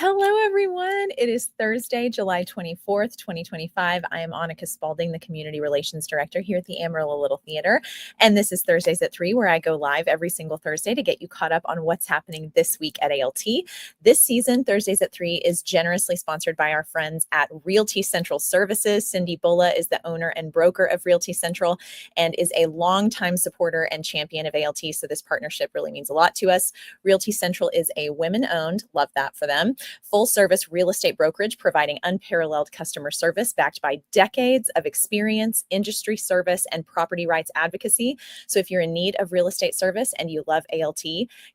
Hello, everyone. It is Thursday, July 24th, 2025. I am Annika Spalding, the Community Relations Director here at the Amarillo Little Theater. And this is Thursdays at 3, where I go live every single Thursday to get you caught up on what's happening this week at ALT. This season, Thursdays at 3 is generously sponsored by our friends at Realty Central Services. Cindy Bulla is the owner and broker of Realty Central and is a longtime supporter and champion of ALT. So this partnership really means a lot to us. Realty Central is a women-owned, love that for them, full-service real estate brokerage providing unparalleled customer service backed by decades of experience, industry service, and property rights advocacy. So if you're in need of real estate service and you love ALT,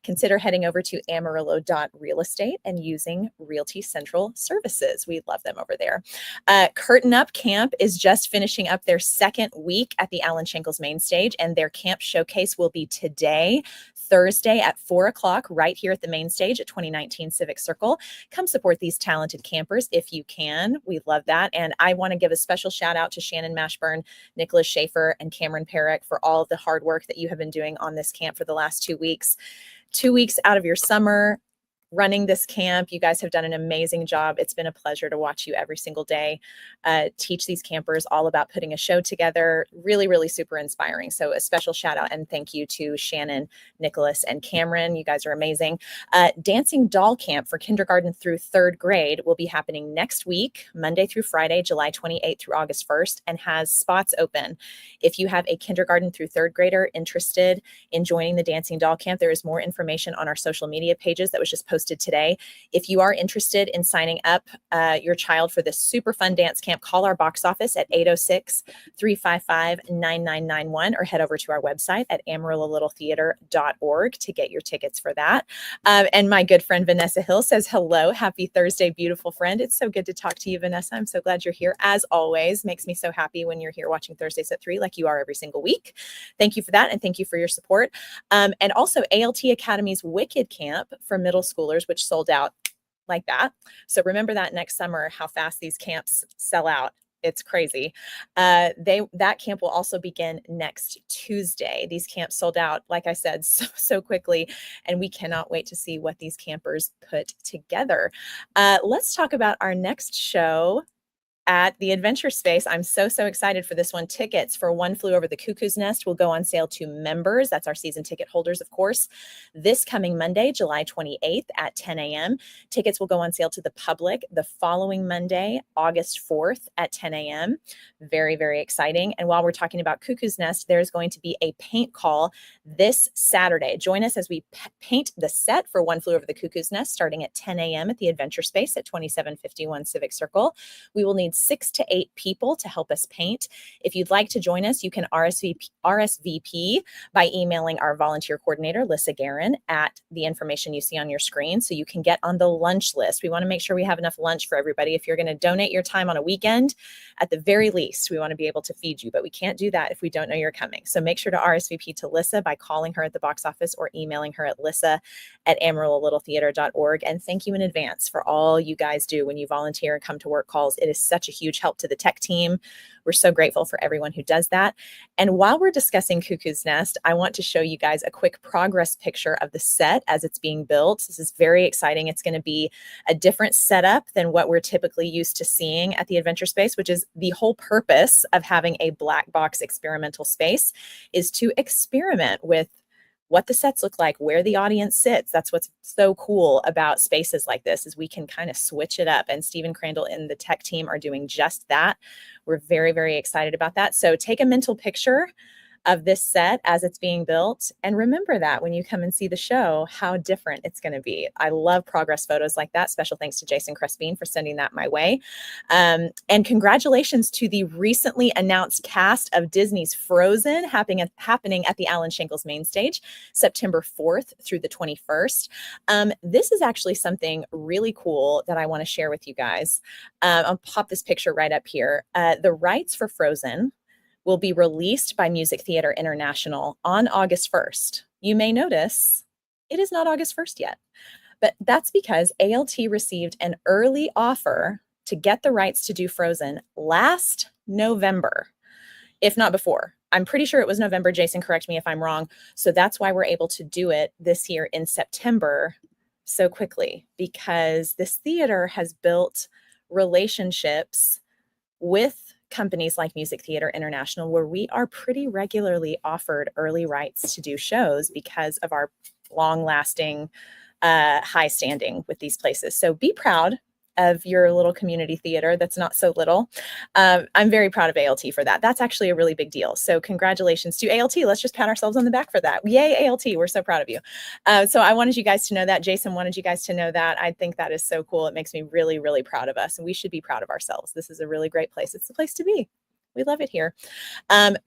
consider heading over to amarillo.realestate and using Realty Central Services. We love them over there. Curtain Up Camp is just finishing up their second week at the Alan Shankles main stage, and their camp showcase will be today, Thursday at 4 o'clock, right here at the main stage at 2019 Civic Circle. Come support these talented campers if you can. We love that. And I want to give a special shout out to Shannon Mashburn, Nicholas Schaefer, and Cameron Perrick for all of the hard work that you have been doing on this camp for the last 2 weeks. 2 weeks out of your summer running this camp. You guys have done an amazing job. It's been a pleasure to watch you every single day teach these campers all about putting a show together. Really, really super inspiring. So a special shout out and thank you to Shannon, Nicholas, and Cameron. You guys are amazing. Dancing Doll Camp for kindergarten through third grade will be happening next week, Monday through Friday, July 28th through August 1st, and has spots open. If you have a kindergarten through third grader interested in joining the Dancing Doll Camp, there is more information on our social media pages that was just posted today. If you are interested in signing up your child for this super fun dance camp, call our box office at 806-355-9991 or head over to our website at amarillo-littletheater.org to get your tickets for that. And my good friend Vanessa Hill says, hello, happy Thursday, beautiful friend. It's so good to talk to you, Vanessa. I'm so glad you're here. As always, makes me so happy when you're here watching Thursdays at 3 like you are every single week. Thank you for that, and thank you for your support. And also ALT Academy's Wicked Camp for middle schoolers, which sold out like that. So remember that next summer, how fast these camps sell out. It's crazy. That camp will also begin next Tuesday. These camps sold out, like I said, so quickly, and we cannot wait to see what these campers put together. Let's talk about our next show at the Adventure Space. I'm so excited for this one. Tickets for One Flew Over the Cuckoo's Nest will go on sale to members. That's our season ticket holders, of course. This coming Monday, July 28th at 10 a.m. Tickets will go on sale to the public the following Monday, August 4th at 10 a.m. Very exciting. And while we're talking about Cuckoo's Nest, there's going to be a paint call this Saturday. Join us as we paint the set for One Flew Over the Cuckoo's Nest starting at 10 a.m. at the Adventure Space at 2751 Civic Circle. We will need 6 to 8 people to help us paint. If you'd like to join us, you can RSVP by emailing our volunteer coordinator, Lissa Guerin, at the information you see on your screen so you can get on the lunch list. We want to make sure we have enough lunch for everybody. If you're going to donate your time on a weekend, at the very least, we want to be able to feed you, but we can't do that if we don't know you're coming. So make sure to RSVP to Lissa by calling her at the box office or emailing her at lissa@amarillo-littletheater.org. And thank you in advance for all you guys do when you volunteer and come to work calls. It is such a huge help to the tech team. We're so grateful for everyone who does that. And while we're discussing Cuckoo's Nest, I want to show you guys a quick progress picture of the set as it's being built. This is very exciting. It's going to be a different setup than what we're typically used to seeing at the Adventure Space, which is the whole purpose of having a black box experimental space, is to experiment with what the sets look like, where the audience sits. That's what's so cool about spaces like this, is we can kind of switch it up. And Stephen Crandall and the tech team are doing just that. We're very excited about that. So take a mental picture of this set as it's being built. And remember that when you come and see the show, how different it's going to be. I love progress photos like that. Special thanks to Jason Crespin for sending that my way. And congratulations to the recently announced cast of Disney's Frozen happening at the Alan Shankles main stage, September 4th through the 21st. This is actually something really cool that I want to share with you guys. I'll pop this picture right up here. The rights for Frozen will be released by Music Theater International on August 1st. You may notice it is not August 1st yet, but that's because ALT received an early offer to get the rights to do Frozen last November, if not before. I'm pretty sure it was November. Jason, correct me if I'm wrong. So that's why we're able to do it this year in September so quickly because this theater has built relationships with companies like Music Theater International, where we are pretty regularly offered early rights to do shows because of our long lasting high standing with these places. So be proud of your little community theater that's not so little. I'm very proud of ALT for that. That's actually a really big deal. So congratulations to ALT. Let's just pat ourselves on the back for that. Yay, ALT. We're so proud of you. So I wanted you guys to know that. Jason wanted you guys to know that. I think that is so cool. It makes me really, really proud of us. And we should be proud of ourselves. This is a really great place. It's the place to be. We love it here.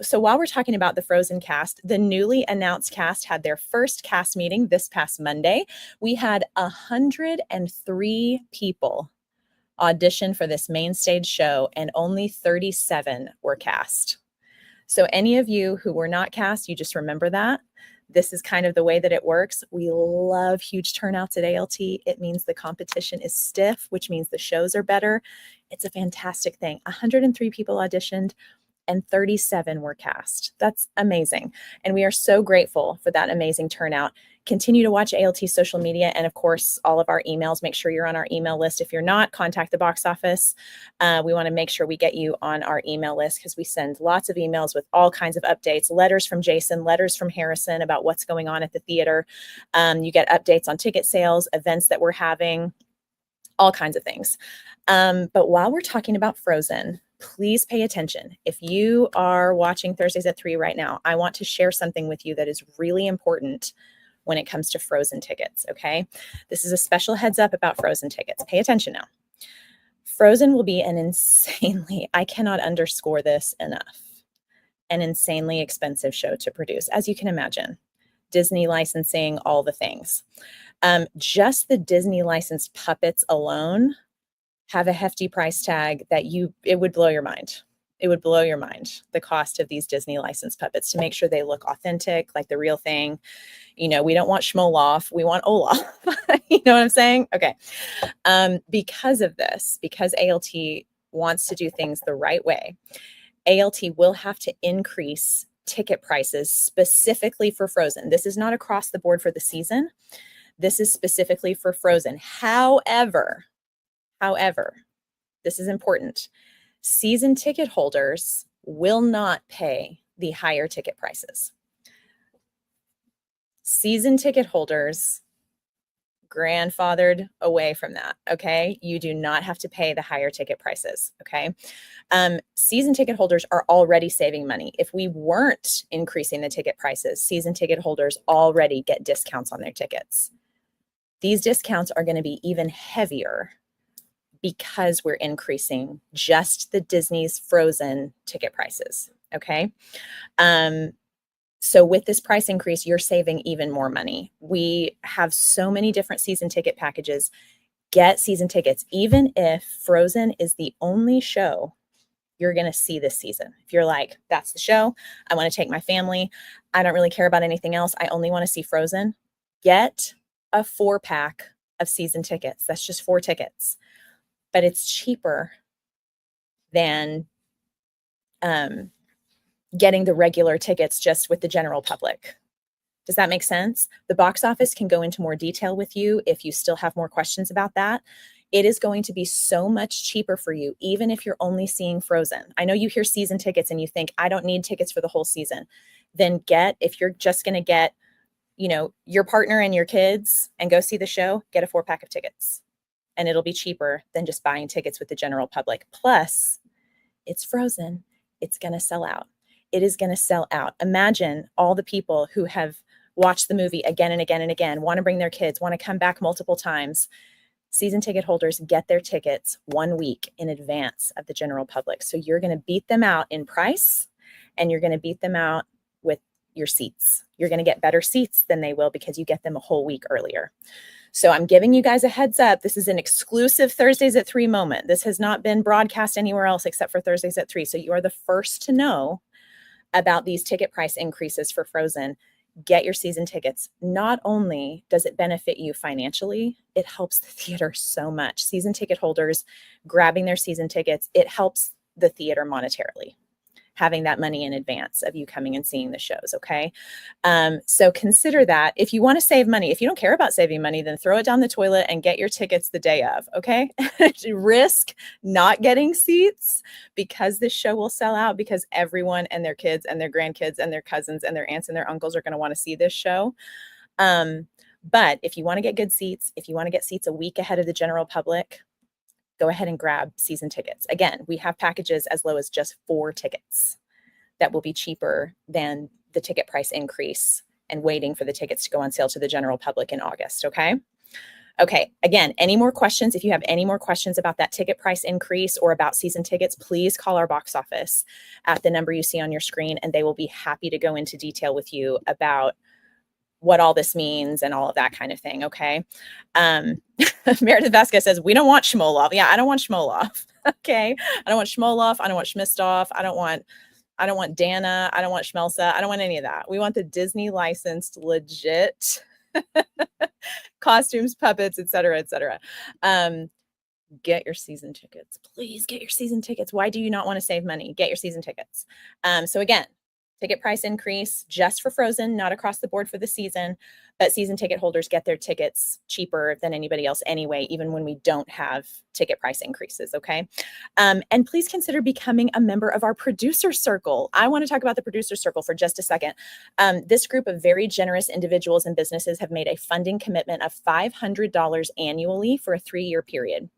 So while we're talking about the Frozen cast, the newly announced cast had their first cast meeting this past Monday. We had 103 people audition for this main stage show, and only 37 were cast. So any of you who were not cast, you just remember that. This is kind of the way that it works. We love huge turnouts at ALT. It means the competition is stiff, which means the shows are better. It's a fantastic thing. 103 people auditioned and 37 were cast. That's amazing. And we are so grateful for that amazing turnout. Continue to watch ALT social media and, of course, all of our emails. Make sure you're on our email list. If you're not, contact the box office. We want to make sure we get you on our email list because we send lots of emails with all kinds of updates, letters from Jason, letters from Harrison about what's going on at the theater. You get updates on ticket sales, events that we're having, all kinds of things. But while we're talking about Frozen, please pay attention. If you are watching Thursdays at 3 right now, I want to share something with you that is really important when it comes to Frozen tickets, okay? This is a special heads up about Frozen tickets. Pay attention now. Frozen will be an insanely, I cannot underscore this enough, an insanely expensive show to produce, as you can imagine. Disney licensing, all the things. Just the Disney licensed puppets alone have a hefty price tag that it would blow your mind. It would blow your mind, the cost of these Disney licensed puppets, to make sure they look authentic, like the real thing. We don't want Schmolov, we want Olaf. You know what I'm saying? Okay. Because of this, because ALT wants to do things the right way, ALT will have to increase ticket prices specifically for Frozen. This is not across the board for the season. This is specifically for Frozen. However, this is important. Season ticket holders will not pay the higher ticket prices. Season ticket holders grandfathered away from that, okay? You do not have to pay the higher ticket prices, okay? Season ticket holders are already saving money. If we weren't increasing the ticket prices, season ticket holders already get discounts on their tickets. These discounts are going to be even heavier because we're increasing just the Disney's Frozen ticket prices, okay? So with this price increase, you're saving even more money. We have so many different season ticket packages. Get season tickets, even if Frozen is the only show you're going to see this season. If you're like, that's the show, I want to take my family, I don't really care about anything else, I only want to see Frozen, get a 4-pack of season tickets. That's just 4 tickets. But it's cheaper than getting the regular tickets just with the general public. Does that make sense? The box office can go into more detail with you if you still have more questions about that. It is going to be so much cheaper for you, even if you're only seeing Frozen. I know you hear season tickets and you think, I don't need tickets for the whole season. Then if you're just going to get, your partner and your kids and go see the show, get a 4-pack of tickets. And it'll be cheaper than just buying tickets with the general public. Plus, it's Frozen. It's going to sell out. It is going to sell out. Imagine all the people who have watched the movie again and again and again, want to bring their kids, want to come back multiple times. Season ticket holders get their tickets 1 week in advance of the general public. So you're going to beat them out in price, and you're going to beat them out with your seats. You're going to get better seats than they will because you get them a whole week earlier. So I'm giving you guys a heads up. This is an exclusive Thursdays at 3 moment. This has not been broadcast anywhere else except for Thursdays at 3. So you are the first to know about these ticket price increases for Frozen. Get your season tickets. Not only does it benefit you financially, it helps the theater so much. Season ticket holders grabbing their season tickets, it helps the theater monetarily. having that money in advance of you coming and seeing the shows. Okay. So consider that. If you want to save money, if you don't care about saving money, then throw it down the toilet and get your tickets the day of. Okay. Risk not getting seats because this show will sell out, because everyone and their kids and their grandkids and their cousins and their aunts and their uncles are going to want to see this show. But if you want to get good seats, if you want to get seats a week ahead of the general public, go ahead and grab season tickets. Again, we have packages as low as just 4 tickets that will be cheaper than the ticket price increase and waiting for the tickets to go on sale to the general public in August. Okay. Okay. Again, any more questions? If you have any more questions about that ticket price increase or about season tickets, please call our box office at the number you see on your screen, and they will be happy to go into detail with you about what all this means and all of that kind of thing. Okay. Meredith Vasquez says, we don't want Shmolov. Yeah, I don't want Shmolov. Okay. I don't want Shmolov. I don't want Shmistov. I don't want Dana. I don't want Schmelza. I don't want any of that. We want the Disney licensed, legit costumes, puppets, et cetera, et cetera. Get your season tickets. Please get your season tickets. Why do you not want to save money? Get your season tickets. So again, ticket price increase just for Frozen, not across the board for the season, but season ticket holders get their tickets cheaper than anybody else anyway, even when we don't have ticket price increases. Okay. And please consider becoming a member of our producer circle. I want to talk about the producer circle for just a second. This group of very generous individuals and businesses have made a funding commitment of $500 annually for a 3-year period.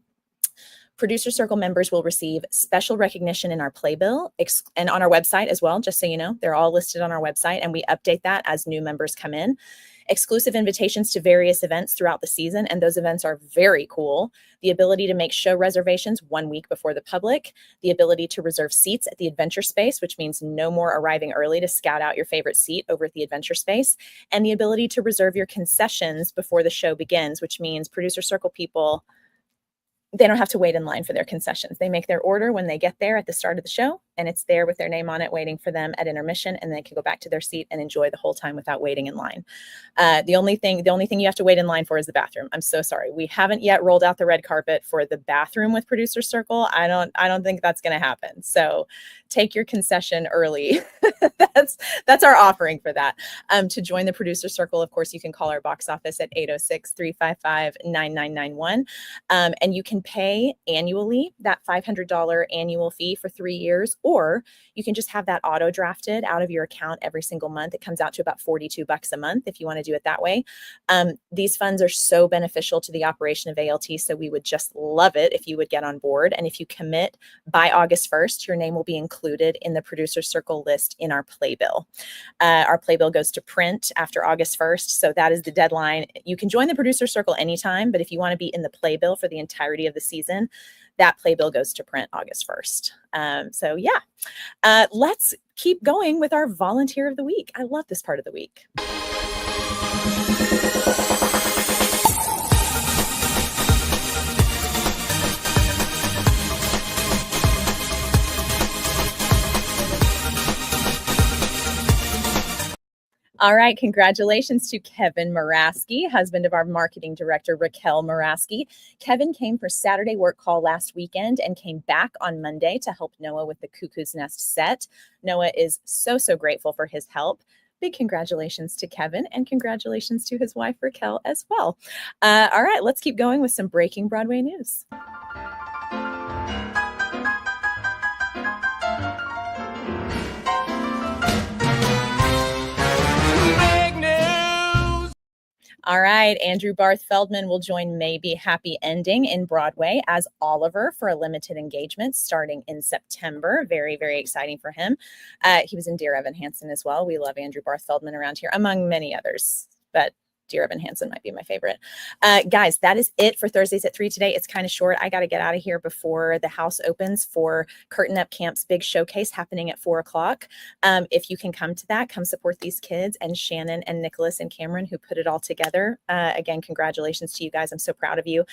Producer Circle members will receive special recognition in our playbill and on our website as well. Just so you know, they're all listed on our website, and we update that as new members come in. Exclusive invitations to various events throughout the season, and those events are very cool. The ability to make show reservations 1 week before the public, the ability to reserve seats at the Adventure Space, which means no more arriving early to scout out your favorite seat over at the Adventure Space, and the ability to reserve your concessions before the show begins, which means Producer Circle people, they don't have to wait in line for their concessions. They make their order when they get there at the start of the show, and it's there with their name on it waiting for them at intermission, and they can go back to their seat and enjoy the whole time without waiting in line. The only thing you have to wait in line for is the bathroom. I'm so sorry. We haven't yet rolled out the red carpet for the bathroom with Producer Circle. I don't think that's going to happen. So take your concession early. That's our offering for that. To join the Producer Circle, of course, you can call our box office at 806-355-9991. And you can pay annually that $500 annual fee for 3 years, or you can just have that auto drafted out of your account every single month. It comes out to about $42 a month if you want to do it that way. These funds are so beneficial to the operation of ALT, so we would just love it if you would get on board. And if you commit by August 1st, your name will be included in the Producer Circle list in our playbill. Our playbill goes to print after August 1st, so that is the deadline. You can join the Producer Circle anytime, but if you want to be in the playbill for the entirety of the season, that playbill goes to print August 1st. So yeah, let's keep going with our volunteer of the week. I love this part of the week. All right, congratulations to Kevin Moraski, husband of our marketing director, Raquel Moraski. Kevin came for Saturday work call last weekend and came back on Monday to help Noah with the Cuckoo's Nest set. Noah is so grateful for his help. Big congratulations to Kevin, and congratulations to his wife, Raquel, as well. All right, let's keep going with some breaking Broadway news. All right, Andrew Barth Feldman will join Maybe Happy Ending in Broadway as Oliver for a limited engagement starting in September. Very exciting for him. He was in Dear Evan Hansen as well. We love Andrew Barth Feldman around here, among many others, but Dear Evan Hansen might be my favorite. Guys, that is it for Thursdays at 3 today. It's kind of short. I got to get out of here before the house opens for Curtain Up Camp's big showcase happening at 4 o'clock. If you can come to that, come support these kids and Shannon and Nicholas and Cameron who put it all together. Again, congratulations to you guys. I'm so proud of you.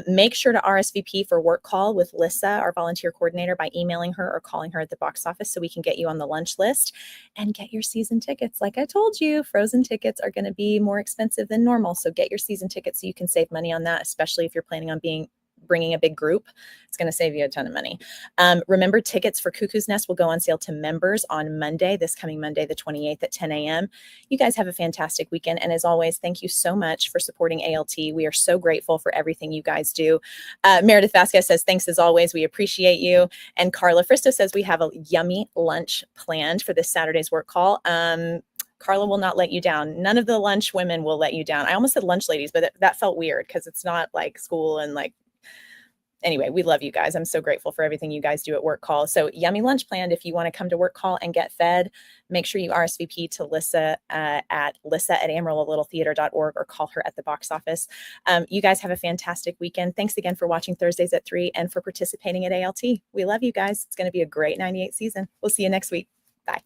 Make sure to RSVP for work call with Lissa, our volunteer coordinator, by emailing her or calling her at the box office so we can get you on the lunch list and get your season tickets. Like I told you, Frozen tickets are going to be more expensive than normal. So get your season tickets so you can save money on that, especially if you're planning on bringing a big group. It's going to save you a ton of money. Remember, tickets for Cuckoo's Nest will go on sale to members on Monday, this coming Monday, the 28th at 10 a.m. You guys have a fantastic weekend. And as always, thank you so much for supporting ALT. We are so grateful for everything you guys do. Meredith Vasquez says, thanks as always. We appreciate you. And Carla Fristo says, we have a yummy lunch planned for this Saturday's work call. Carla will not let you down. None of the lunch women will let you down. I almost said lunch ladies, but that felt weird because it's not like school and like, anyway, we love you guys. I'm so grateful for everything you guys do at work call. So yummy lunch planned. If you want to come to work call and get fed, make sure you RSVP to Lissa at lissa@amarillo-theater.org or call her at the box office. You guys have a fantastic weekend. Thanks again for watching Thursdays at 3 and for participating at ALT. We love you guys. It's going to be a great 98 season. We'll see you next week. Bye.